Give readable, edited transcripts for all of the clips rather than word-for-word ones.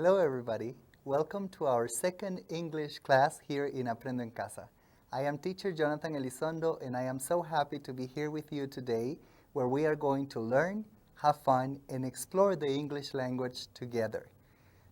Hello everybody. Welcome to our second English class here in Aprendo en Casa. I am teacher Jonathan Elizondo and I am so happy to be here with you today where we are going to learn, have fun, and explore the English language together.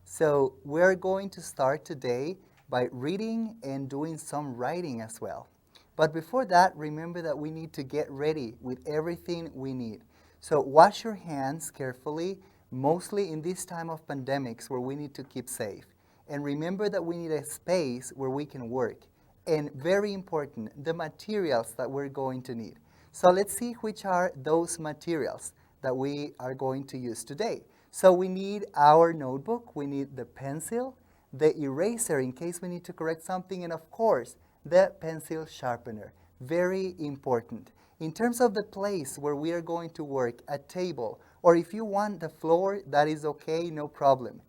So we're going to start today by reading and doing some writing as well. But before that, remember that we need to get ready with everything we need. So wash your hands carefully, mostly in this time of pandemics where we need to keep safe. And remember that we need a space where we can work. And very important, the materials that we're going to need. So let's see which are those materials that we are going to use today. So we need our notebook, we need the pencil, the eraser in case we need to correct something, and of course, the pencil sharpener. Very important. In terms of the place where we are going to work, a table, or if you want the floor, that is okay, no problem.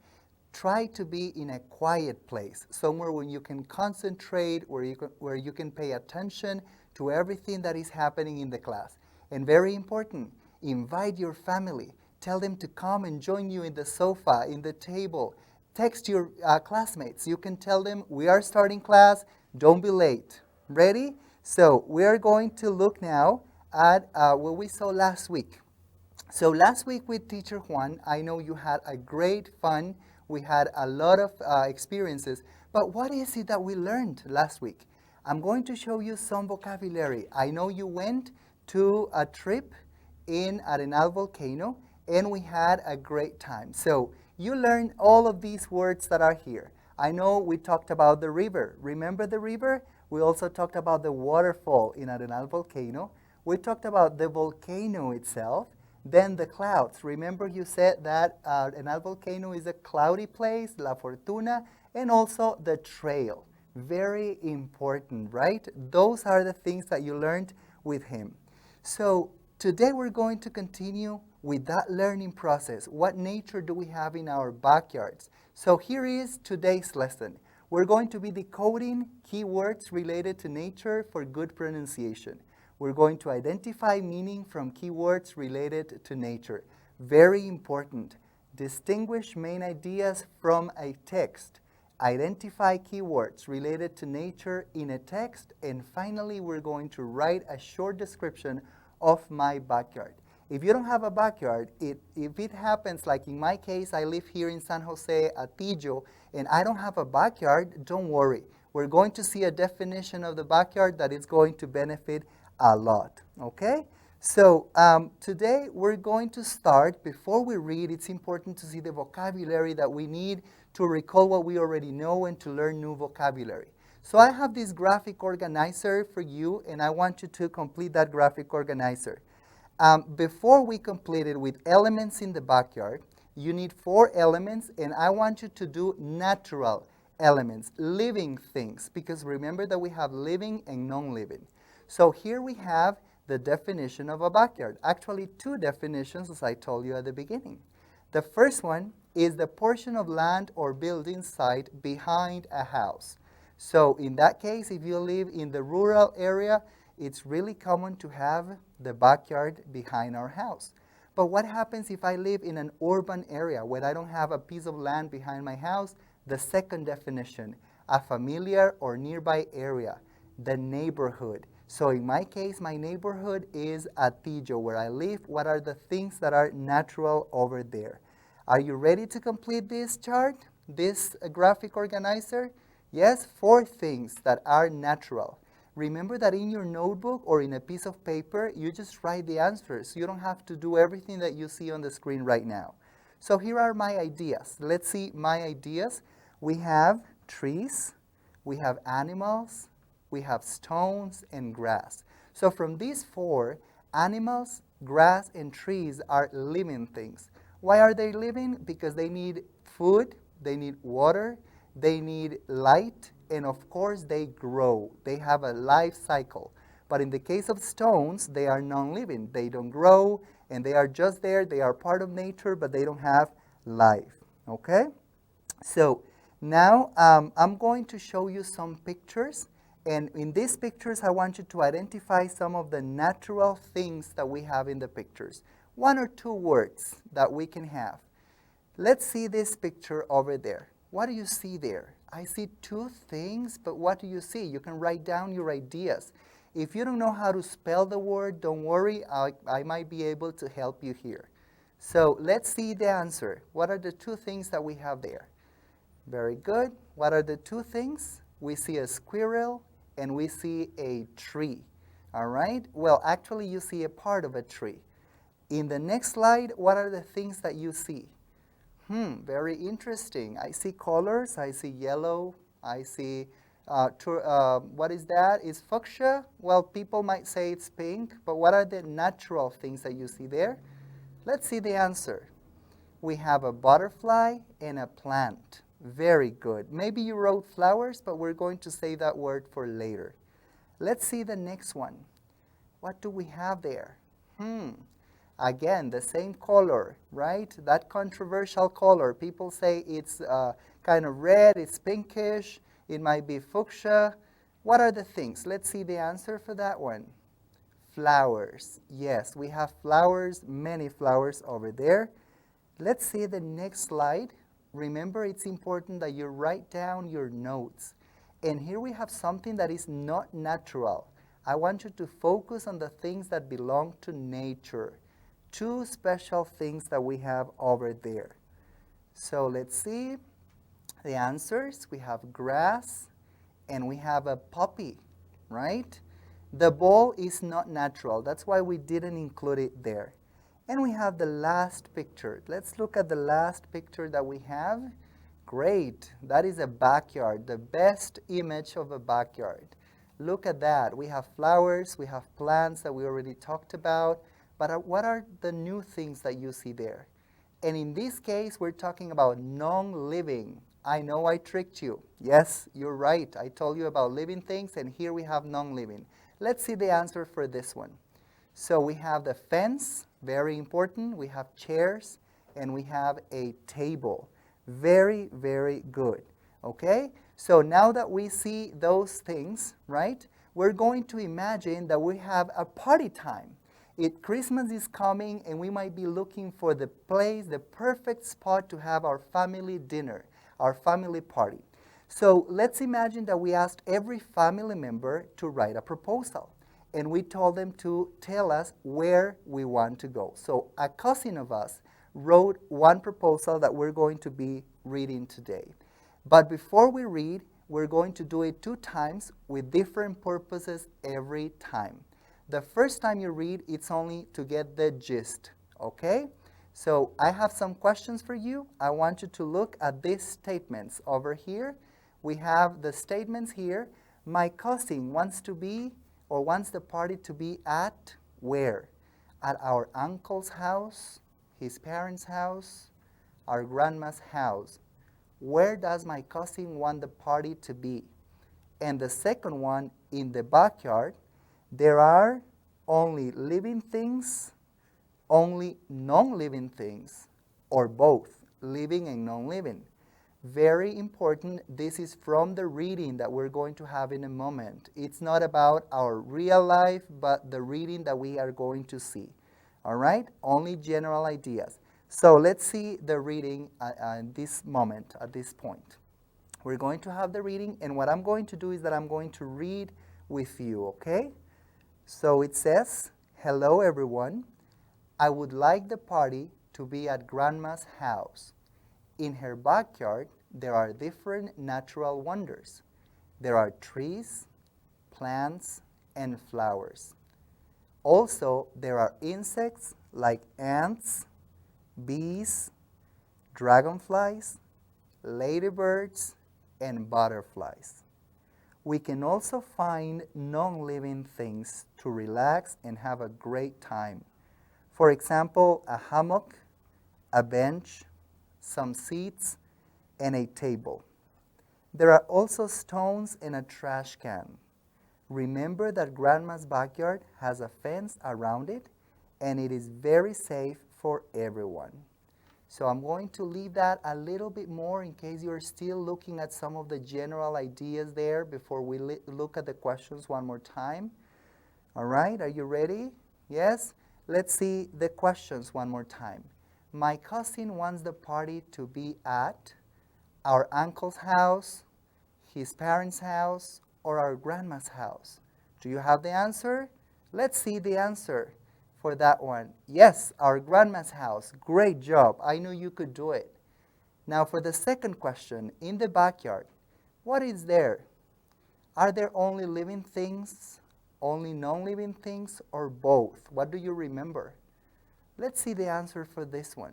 Try to be in a quiet place, somewhere where you can concentrate, where you can pay attention to everything that is happening in the class. And very important, invite your family. Tell them to come and join you in the sofa, in the table. Text your classmates. You can tell them, we are starting class, don't be late. Ready? So we are going to look now at what we saw last week. So last week with Teacher Juan, I know you had a great fun. We had a lot of experiences. But what is it that we learned last week? I'm going to show you some vocabulary. I know you went to a trip in Arenal volcano, and we had a great time. So you learned all of these words that are here. I know we talked about the river. Remember the river? We also talked about the waterfall in Arenal volcano. We talked about the volcano itself. Then the clouds. Remember you said that Arenal volcano is a cloudy place, La Fortuna, and also the trail. Very important, right? Those are the things that you learned with him. So today we're going to continue with that learning process. What nature do we have in our backyards? So here is today's lesson. We're going to be decoding keywords related to nature for good pronunciation. We're going to identify meaning from keywords related to nature. Very important. Distinguish main ideas from a text. Identify keywords related to nature in a text. And finally, we're going to write a short description of my backyard. If you don't have a backyard, if it happens, like in my case, I live here in San Jose, Atillo, and I don't have a backyard, don't worry. We're going to see a definition of the backyard that is going to benefit a lot, okay? So today we're going to start. Before we read, it's important to see the vocabulary that we need to recall what we already know and to learn new vocabulary. So I have this graphic organizer for you, and I want you to complete that graphic organizer. Before we complete it with elements in the backyard, you need 4 elements, and I want you to do natural elements, living things, because remember that we have living and non-living. So here we have the definition of a backyard. Actually, 2 definitions, as I told you at the beginning. The first one is the portion of land or building site behind a house. So in that case, if you live in the rural area, it's really common to have the backyard behind our house. But what happens if I live in an urban area where I don't have a piece of land behind my house? The second definition, a familiar or nearby area, the neighborhood. So in my case, my neighborhood is Atillo, where I live. What are the things that are natural over there? Are you ready to complete this chart, this graphic organizer? Yes, 4 things that are natural. Remember that in your notebook or in a piece of paper, you just write the answers. You don't have to do everything that you see on the screen right now. So here are my ideas. Let's see my ideas. We have trees, we have animals, we have stones and grass. So from these 4, animals, grass, and trees are living things. Why are they living? Because they need food, they need water, they need light, and of course they grow. They have a life cycle. But in the case of stones, they are non-living. They don't grow, and they are just there. They are part of nature, but they don't have life. Okay? So now I'm going to show you some pictures. And in these pictures, I want you to identify some of the natural things that we have in the pictures. 1 or 2 words that we can have. Let's see this picture over there. What do you see there? I see two things, but what do you see? You can write down your ideas. If you don't know how to spell the word, don't worry, I might be able to help you here. So let's see the answer. What are the two things that we have there? Very good. What are the two things? We see a squirrel and we see a tree. All right? Well, actually, you see a part of a tree. In the next slide, what are the things that you see? Very interesting. I see colors. I see yellow. I see, what is that? Is fuchsia? Well, people might say it's pink, but what are the natural things that you see there? Let's see the answer. We have a butterfly and a plant. Very good. Maybe you wrote flowers, but we're going to say that word for later. Let's see the next one. What do we have there? Again, the same color, right? That controversial color. People say it's kind of red, it's pinkish, it might be fuchsia. What are the things? Let's see the answer for that one. Flowers. Yes, we have flowers, many flowers over there. Let's see the next slide. Remember, it's important that you write down your notes. And here we have something that is not natural. I want you to focus on the things that belong to nature. Two special things that we have over there. So let's see the answers. We have grass and we have a puppy, right? The ball is not natural. That's why we didn't include it there. And we have the last picture. Let's look at the last picture that we have. Great. That is a backyard, the best image of a backyard. Look at that. We have flowers, we have plants that we already talked about. But what are the new things that you see there? And in this case, we're talking about non-living. I know I tricked you. Yes, you're right. I told you about living things, and here we have non-living. Let's see the answer for this one. So we have the fence, very important. We have chairs, and we have a table. Very, very good. Okay? So now that we see those things, right, we're going to imagine that we have a party time. Christmas is coming, and we might be looking for the place, the perfect spot to have our family dinner, our family party. So let's imagine that we asked every family member to write a proposal, and we told them to tell us where we want to go. So a cousin of us wrote one proposal that we're going to be reading today. But before we read, we're going to do it 2 times with different purposes every time. The first time you read, it's only to get the gist, okay? So I have some questions for you. I want you to look at these statements over here. We have the statements here. My cousin wants to be, or wants the party to be at where? At our uncle's house, his parents' house, our grandma's house. Where does my cousin want the party to be? And the second one, in the backyard, there are only living things, only non-living things, or both, living and non-living. Very important, this is from the reading that we're going to have in a moment. It's not about our real life, but the reading that we are going to see. All right? Only general ideas. So let's see the reading at this moment, at this point. We're going to have the reading, and what I'm going to do is that I'm going to read with you, okay? So it says, hello everyone. I would like the party to be at Grandma's house. In her backyard, there are different natural wonders. There are trees, plants, and flowers. Also, there are insects like ants, bees, dragonflies, ladybirds, and butterflies. We can also find non-living things to relax and have a great time. For example, a hammock, a bench, some seats, and a table. There are also stones and a trash can. Remember that Grandma's backyard has a fence around it, and it is very safe for everyone. So I'm going to leave that a little bit more in case you're still looking at some of the general ideas there before we look at the questions one more time. All right, are you ready? Yes? Let's see the questions one more time. My cousin wants the party to be at our uncle's house, his parents' house, or our grandma's house. Do you have the answer? Let's see the answer for that one. Yes, our grandma's house. Great job. I knew you could do it. Now for the second question, in the backyard, what is there? Are there only living things, only non-living things, or both? What do you remember? Let's see the answer for this one.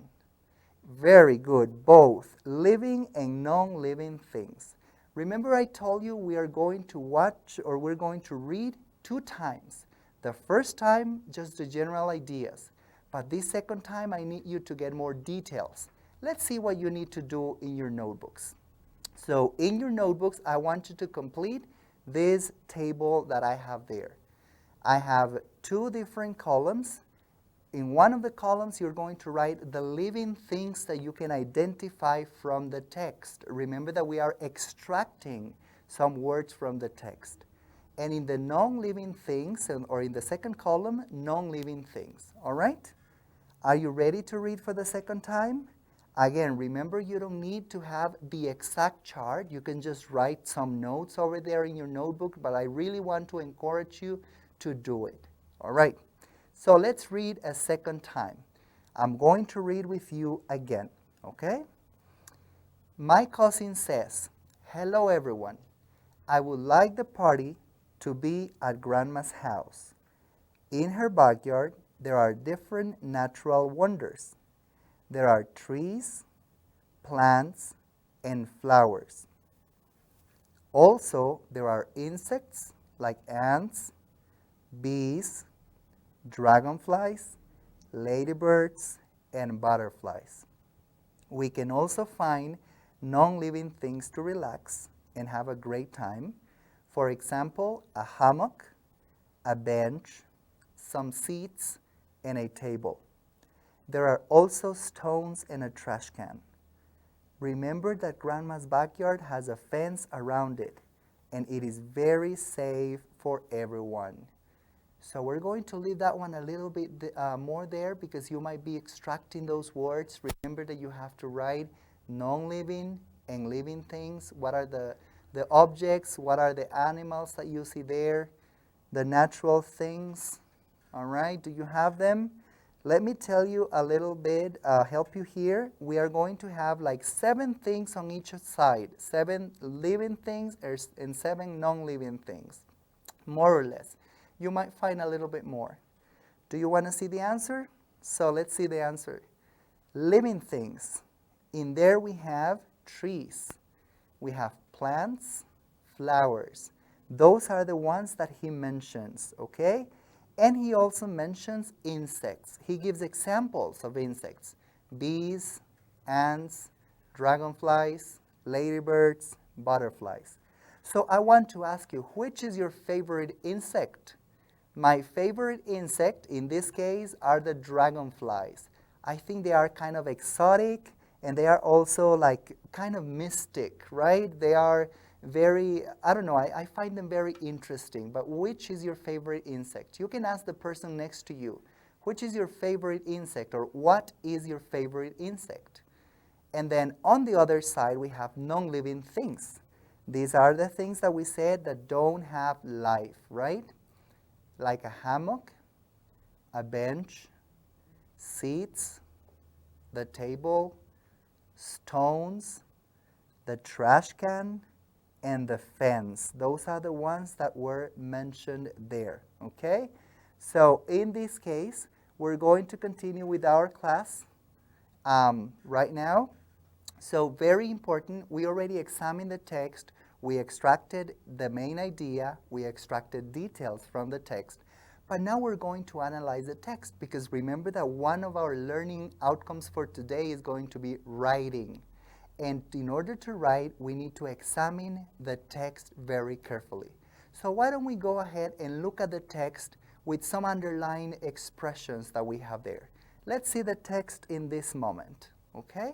Very good, both living and non-living things. Remember I told you we are going to watch or we're going to read 2 times. The first time, just the general ideas. But this second time, I need you to get more details. Let's see what you need to do in your notebooks. So in your notebooks, I want you to complete this table that I have there. I have 2 different columns. In one of the columns, you're going to write the living things that you can identify from the text. Remember that we are extracting some words from the text. And in the non-living things, or in the second column, non-living things. All right? Are you ready to read for the second time? Again, remember you don't need to have the exact chart. You can just write some notes over there in your notebook, but I really want to encourage you to do it. All right? So let's read a second time. I'm going to read with you again, okay? My cousin says, "Hello everyone. I would like the party to be at Grandma's house. In her backyard, there are different natural wonders. There are trees, plants, and flowers. Also, there are insects like ants, bees, dragonflies, ladybirds, and butterflies. We can also find non-living things to relax and have a great time. For example, a hammock, a bench, some seats, and a table. There are also stones and a trash can. Remember that Grandma's backyard has a fence around it, and it is very safe for everyone." So we're going to leave that one a little bit more there because you might be extracting those words. Remember that you have to write non-living and living things. What are the objects? What are the animals that you see there? The natural things. All right, do you have them? Let me tell you a little bit, help you here. We are going to have like 7 things on each side. 7 living things and 7 non-living things, more or less. You might find a little bit more. Do you want to see the answer? So let's see the answer. Living things. In there we have trees. We have plants, flowers. Those are the ones that he mentions, okay? And he also mentions insects. He gives examples of insects. Bees, ants, dragonflies, ladybirds, butterflies. So I want to ask you, which is your favorite insect? My favorite insect, in this case, are the dragonflies. I think they are kind of exotic, and they are also like kind of mystic, right? They are very, I don't know, I find them very interesting. But which is your favorite insect? You can ask the person next to you, which is your favorite insect, or what is your favorite insect? And then on the other side, we have non-living things. These are the things that we said that don't have life, right? Like a hammock, a bench, seats, the table, stones, the trash can, and the fence. Those are the ones that were mentioned there, okay? So in this case, we're going to continue with our class right now. So very important, we already examined the text. We extracted the main idea. We extracted details from the text. But now we're going to analyze the text because remember that one of our learning outcomes for today is going to be writing. And in order to write, we need to examine the text very carefully. So why don't we go ahead and look at the text with some underlying expressions that we have there. Let's see the text in this moment, okay?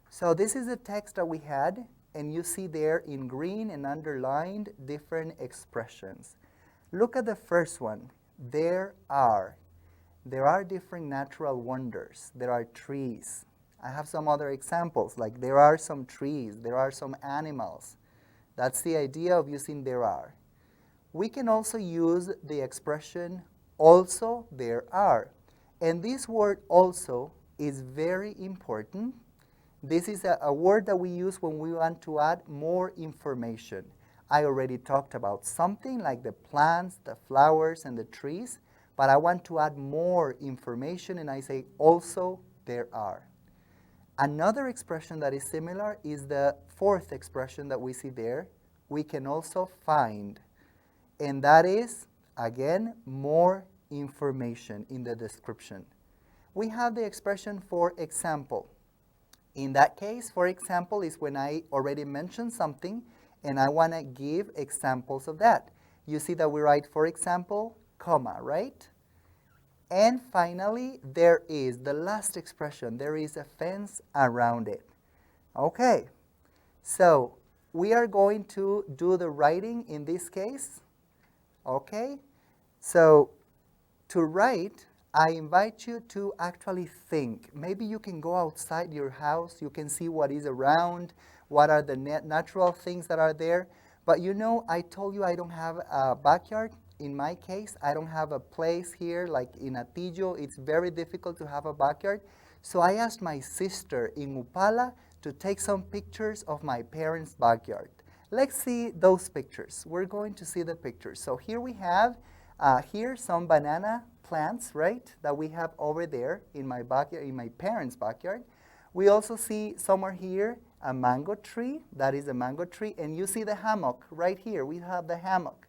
So this is the text that we had, and you see there in green and underlined different expressions. Look at the first one. There are. There are different natural wonders. There are trees. I have some other examples, like there are some trees, there are some animals. That's the idea of using there are. We can also use the expression also there are. And this word also is very important. This is a word that we use when we want to add more information. I already talked about something like the plants, the flowers, and the trees, but I want to add more information, and I say also there are. Another expression that is similar is the fourth expression that we see there. We can also find, and that is, again, more information in the description. We have the expression for example. In that case, for example, is when I already mentioned something and I want to give examples of that. You see that we write, for example, comma, right? And finally, there is the last expression. There is a fence around it. Okay, so we are going to do the writing in this case. Okay, so to write, I invite you to actually think. Maybe you can go outside your house. You can see what is around, what are the natural things that are there. But you know, I told you I don't have a backyard. In my case, I don't have a place here like in Atillo. It's very difficult to have a backyard. So I asked my sister in Upala to take some pictures of my parents' backyard. Let's see those pictures. We're going to see the pictures. So here we have here some banana plants, right, that we have over there in my backyard, in my parents' backyard. We also see somewhere here a mango tree. That is a mango tree. And you see the hammock right here. We have the hammock.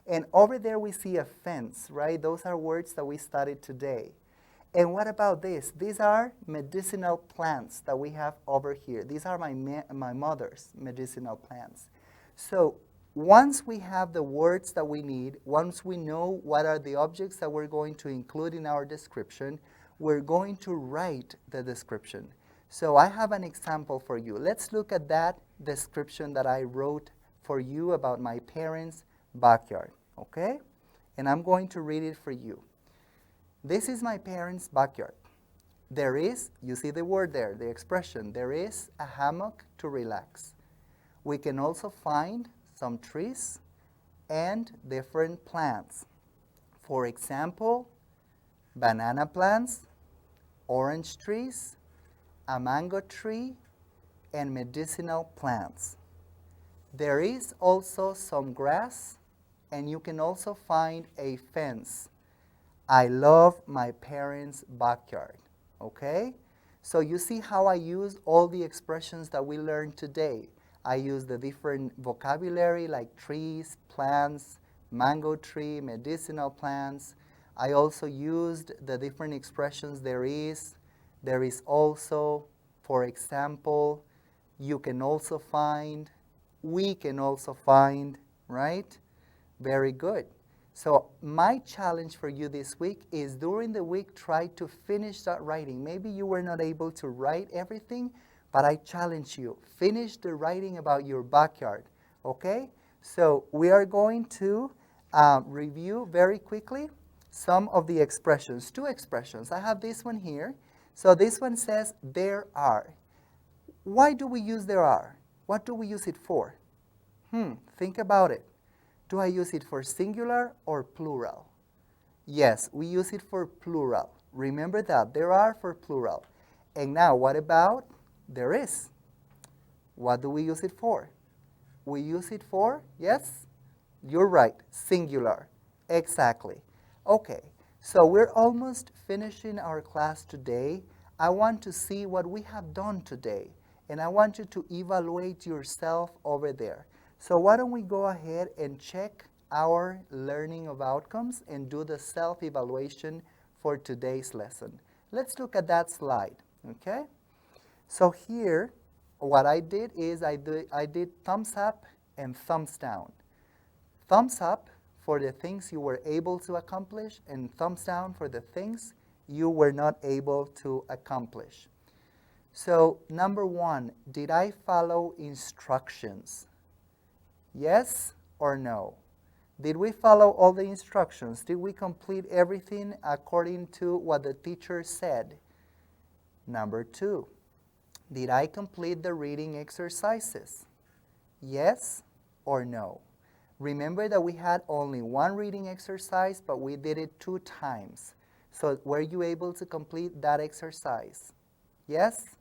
And over there we see a fence, right? Those are words that we studied today. And what about this? These are medicinal plants that we have over here. These are my mother's medicinal plants. So once we have the words that we need, once we know what are the objects that we're going to include in our description, we're going to write the description. So I have an example for you. Let's look at that description that I wrote for you about my parents' backyard, okay? And I'm going to read it for you. This is my parents' backyard. There is, you see the word there, the expression, there is a hammock to relax. We can also find some trees and different plants. For example, banana plants, orange trees, a mango tree, and medicinal plants. There is also some grass, and you can also find a fence. I love my parents' backyard, okay? So you see how I use all the expressions that we learned today. I use the different vocabulary like trees, plants, mango tree, medicinal plants. I also used the different expressions there is also, for example, you can also find, we can also find, right? Very good. So my challenge for you this week is during the week, try to finish that writing. Maybe you were not able to write everything, but I challenge you, finish the writing about your backyard, okay? So we are going to review very quickly some of the expressions, two expressions. I have this one here. So this one says, there are. Why do we use there are? What do we use it for? Think about it. Do I use it for singular or plural? Yes, we use it for plural. Remember that, there are for plural. And now, what about there is? What do we use it for? We use it for, yes? You're right, singular. Exactly. Okay, so we're almost finishing our class today. I want to see what we have done today. And I want you to evaluate yourself over there. So why don't we go ahead and check our learning of outcomes and do the self-evaluation for today's lesson. Let's look at that slide, okay? So here, what I did is I did thumbs up and thumbs down. Thumbs up for the things you were able to accomplish, and thumbs down for the things you were not able to accomplish. So number one, did I follow instructions? Yes or no? Did we follow all the instructions? Did we complete everything according to what the teacher said? Number 2, did I complete the reading exercises? Yes or no? Remember that we had only one reading exercise, but we did it 2 times. So were you able to complete that exercise? Yes?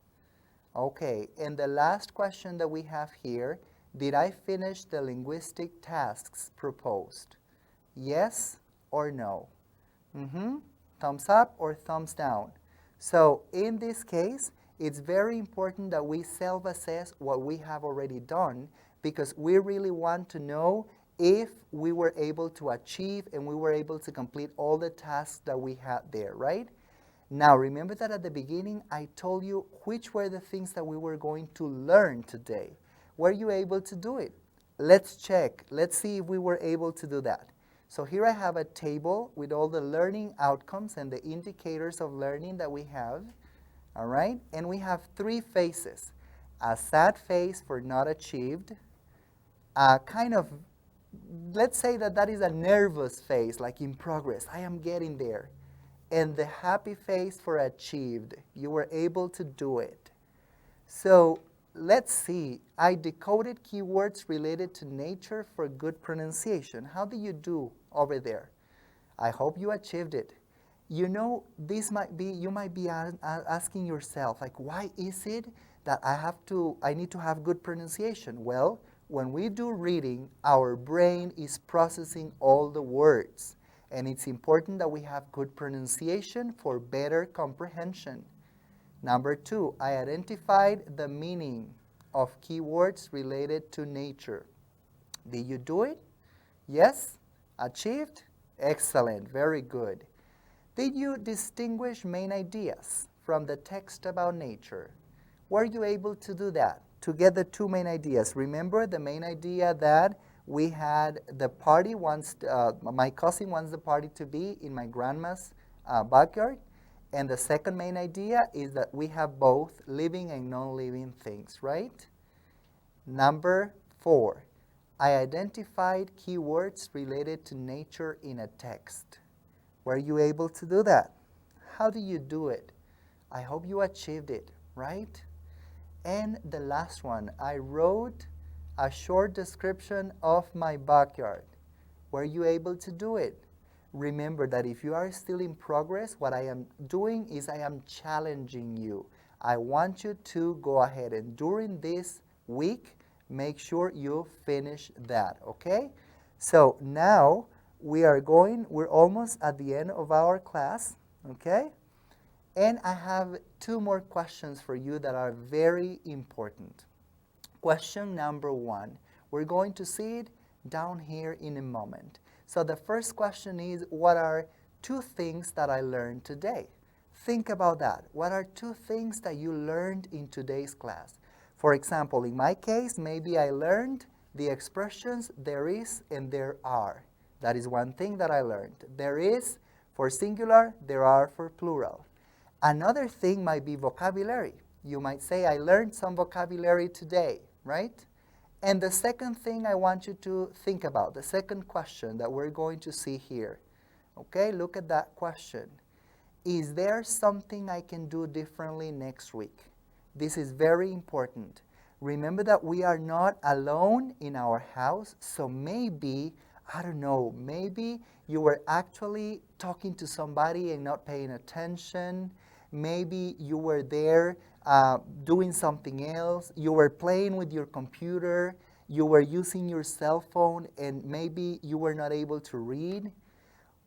Okay, and the last question that we have here, did I finish the linguistic tasks proposed? Yes or no? Thumbs up or thumbs down? So in this case, it's very important that we self-assess what we have already done, because we really want to know if we were able to achieve and we were able to complete all the tasks that we had there, right? Now, remember that at the beginning, I told you which were the things that we were going to learn today. Were you able to do it? Let's check. Let's see if we were able to do that. So here I have a table with all the learning outcomes and the indicators of learning that we have. All right? And we have 3 phases. A sad face for not achieved. A kind of, let's say that is a nervous face, like in progress. I am getting there. And the happy face for achieved. You were able to do it. So let's see. I decoded keywords related to nature for good pronunciation. How do you do over there? I hope you achieved it. You know, you might be asking yourself, like, why is it that I need to have good pronunciation? Well, when we do reading, our brain is processing all the words. And it's important that we have good pronunciation for better comprehension. Number 2, I identified the meaning of keywords related to nature. Did you do it? Yes? Achieved? Excellent. Very good. Did you distinguish main ideas from the text about nature? Were you able to do that? To get the 2 main ideas. Remember the main idea that we had the party my cousin wants the party to be in my grandma's backyard. And the second main idea is that we have both living and non-living things, right? Number 4, I identified keywords related to nature in a text. Were you able to do that? How do you do it? I hope you achieved it, right? And the last one, I wrote a short description of my backyard. Were you able to do it? Remember that if you are still in progress, what I am doing is I am challenging you. I want you to go ahead and during this week, make sure you finish that, okay? So now we're almost at the end of our class, okay? And I have 2 more questions for you that are very important. Question number 1. We're going to see it down here in a moment. So the first question is, what are 2 things that I learned today? Think about that. What are 2 things that you learned in today's class? For example, in my case, maybe I learned the expressions there is and there are. That is one thing that I learned. There is for singular, there are for plural. Another thing might be vocabulary. You might say, I learned some vocabulary today, right? And the second thing I want you to think about, the second question that we're going to see here, okay? Look at that question. Is there something I can do differently next week? This is very important. Remember that we are not alone in our house, so maybe, I don't know, maybe you were actually talking to somebody and not paying attention. Maybe you were there doing something else. You were playing with your computer. You were using your cell phone, and maybe you were not able to read.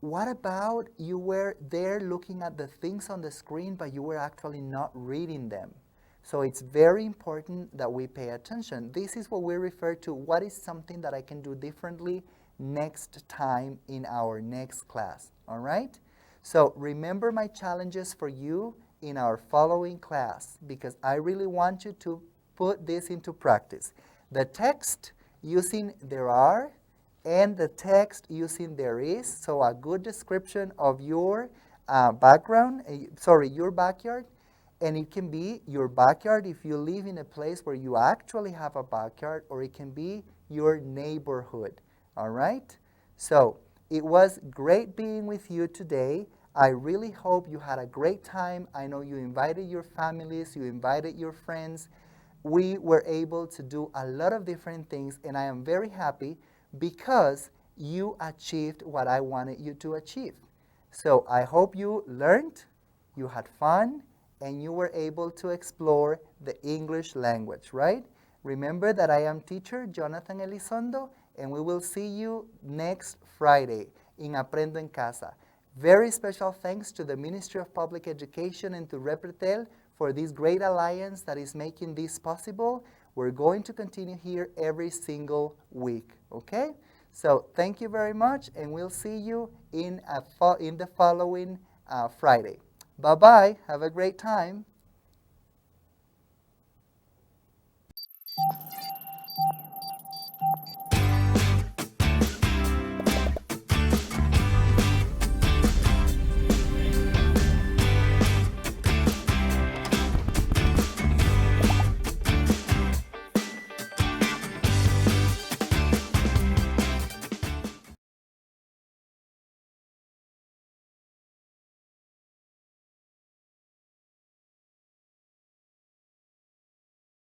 What about you were there looking at the things on the screen, but you were actually not reading them? So it's very important that we pay attention. This is what we refer to, what is something that I can do differently next time in our next class, all right? So remember my challenges for you in our following class, because I really want you to put this into practice. The text using there are and the text using there is, so a good description of your your backyard. And it can be your backyard if you live in a place where you actually have a backyard, or it can be your neighborhood, all right? So it was great being with you today. I really hope you had a great time. I know you invited your families, you invited your friends. We were able to do a lot of different things, and I am very happy because you achieved what I wanted you to achieve. So I hope you learned, you had fun, and you were able to explore the English language, right? Remember that I am teacher Jonathan Elizondo, and we will see you next Friday in Aprendo en Casa. Very special thanks to the Ministry of Public Education and to Repretel for this great alliance that is making this possible. We're going to continue here every single week, okay? So thank you very much, and we'll see you in the following Friday. Bye-bye. Have a great time.